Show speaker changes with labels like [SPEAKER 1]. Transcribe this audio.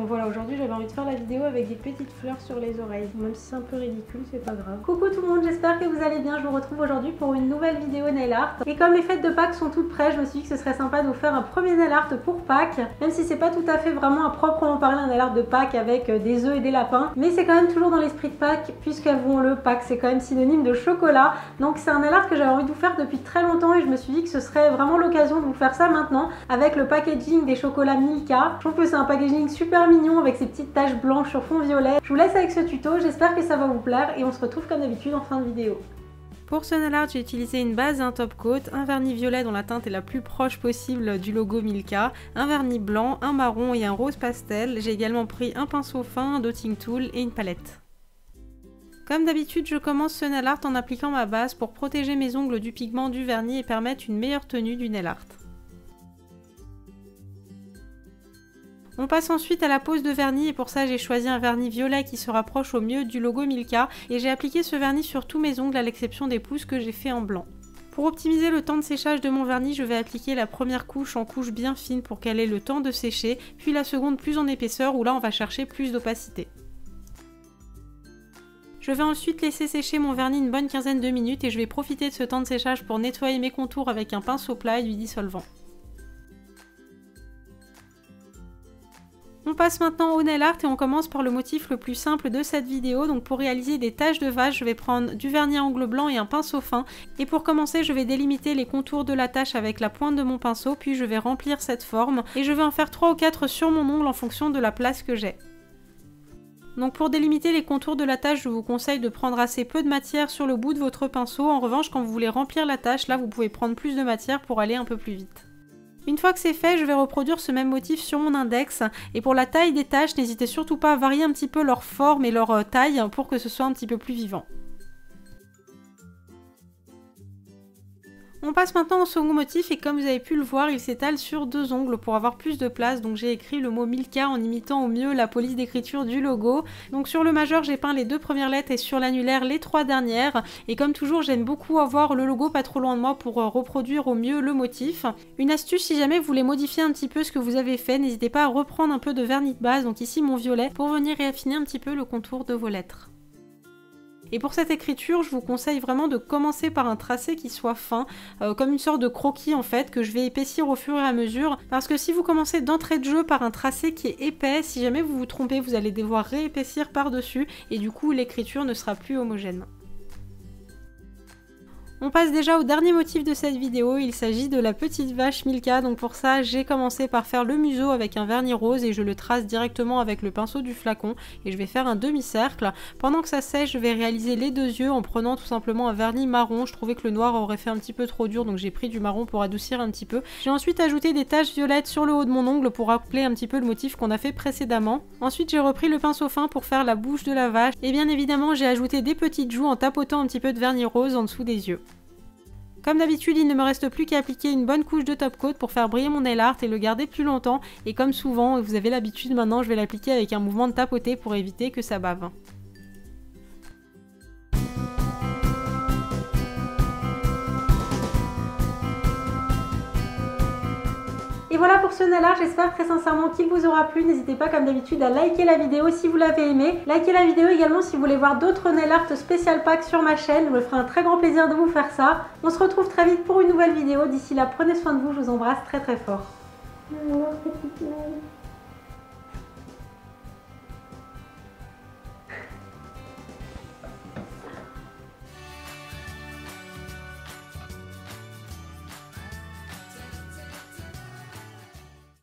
[SPEAKER 1] Bon voilà, aujourd'hui j'avais envie de faire la vidéo avec des petites fleurs sur les oreilles. Même si c'est un peu ridicule, c'est pas grave. Coucou tout le monde, j'espère que vous allez bien. Je vous retrouve aujourd'hui pour une nouvelle vidéo nail art. Et comme les fêtes de Pâques sont toutes prêtes, je me suis dit que ce serait sympa de vous faire un premier nail art pour Pâques. Même si c'est pas tout à fait vraiment à proprement parler un nail art de Pâques avec des œufs et des lapins. Mais c'est quand même toujours dans l'esprit de Pâques, puisqu'avouons-le, Pâques c'est quand même synonyme de chocolat. Donc c'est un nail art que j'avais envie de vous faire depuis très longtemps et je me suis dit que ce serait vraiment l'occasion de vous faire ça maintenant avec le packaging des chocolats Milka. Je trouve que c'est un packaging super mignon avec ces petites taches blanches sur fond violet. Je vous laisse avec ce tuto, j'espère que ça va vous plaire et on se retrouve comme d'habitude en fin de vidéo. Pour ce nail art, j'ai utilisé une base et un top coat, un vernis violet dont la teinte est la plus proche possible du logo Milka, un vernis blanc, un marron et un rose pastel. J'ai également pris un pinceau fin, un dotting tool et une palette. Comme d'habitude, je commence ce nail art en appliquant ma base pour protéger mes ongles du pigment du vernis et permettre une meilleure tenue du nail art. On passe ensuite à la pose de vernis et pour ça j'ai choisi un vernis violet qui se rapproche au mieux du logo Milka et j'ai appliqué ce vernis sur tous mes ongles à l'exception des pouces que j'ai fait en blanc. Pour optimiser le temps de séchage de mon vernis, je vais appliquer la première couche en couche bien fine pour qu'elle ait le temps de sécher, puis la seconde plus en épaisseur où là on va chercher plus d'opacité. Je vais ensuite laisser sécher mon vernis une bonne quinzaine de minutes et je vais profiter de ce temps de séchage pour nettoyer mes contours avec un pinceau plat et du dissolvant. On passe maintenant au nail art et on commence par le motif le plus simple de cette vidéo. Donc pour réaliser des taches de vase, je vais prendre du vernis à ongles blanc et un pinceau fin. Et pour commencer, je vais délimiter les contours de la tache avec la pointe de mon pinceau, puis je vais remplir cette forme. Et je vais en faire 3 ou 4 sur mon ongle en fonction de la place que j'ai. Donc pour délimiter les contours de la tache, je vous conseille de prendre assez peu de matière sur le bout de votre pinceau. En revanche, quand vous voulez remplir la tache, là vous pouvez prendre plus de matière pour aller un peu plus vite. Une fois que c'est fait, je vais reproduire ce même motif sur mon index. Et pour la taille des taches, n'hésitez surtout pas à varier un petit peu leur forme et leur taille pour que ce soit un petit peu plus vivant. On passe maintenant au second motif et comme vous avez pu le voir, il s'étale sur 2 ongles pour avoir plus de place. Donc j'ai écrit le mot Milka en imitant au mieux la police d'écriture du logo. Donc sur le majeur, j'ai peint les 2 premières lettres et sur l'annulaire les 3 dernières. Et comme toujours, j'aime beaucoup avoir le logo pas trop loin de moi pour reproduire au mieux le motif. Une astuce, si jamais vous voulez modifier un petit peu ce que vous avez fait, n'hésitez pas à reprendre un peu de vernis de base, donc ici mon violet, pour venir réaffiner un petit peu le contour de vos lettres. Et pour cette écriture, je vous conseille vraiment de commencer par un tracé qui soit fin, comme une sorte de croquis en fait, que je vais épaissir au fur et à mesure. Parce que si vous commencez d'entrée de jeu par un tracé qui est épais, si jamais vous vous trompez, vous allez devoir réépaissir par-dessus et du coup l'écriture ne sera plus homogène. On passe déjà au dernier motif de cette vidéo, il s'agit de la petite vache Milka. Donc pour ça, j'ai commencé par faire le museau avec un vernis rose et je le trace directement avec le pinceau du flacon et je vais faire un demi-cercle. Pendant que ça sèche, je vais réaliser les 2 yeux en prenant tout simplement un vernis marron. Je trouvais que le noir aurait fait un petit peu trop dur donc j'ai pris du marron pour adoucir un petit peu. J'ai ensuite ajouté des taches violettes sur le haut de mon ongle pour rappeler un petit peu le motif qu'on a fait précédemment. Ensuite, j'ai repris le pinceau fin pour faire la bouche de la vache et bien évidemment, j'ai ajouté des petites joues en tapotant un petit peu de vernis rose en dessous des yeux. Comme d'habitude, il ne me reste plus qu'à appliquer une bonne couche de top coat pour faire briller mon nail art et le garder plus longtemps. Et comme souvent, vous avez l'habitude maintenant, je vais l'appliquer avec un mouvement de tapoter pour éviter que ça bave. Et voilà pour ce nail art, j'espère très sincèrement qu'il vous aura plu. N'hésitez pas comme d'habitude à liker la vidéo si vous l'avez aimé. Likez la vidéo également si vous voulez voir d'autres nail art spécial Pâques sur ma chaîne. Je me ferai un très grand plaisir de vous faire ça. On se retrouve très vite pour une nouvelle vidéo. D'ici là, prenez soin de vous, je vous embrasse très très fort.
[SPEAKER 2] Maman, petite main.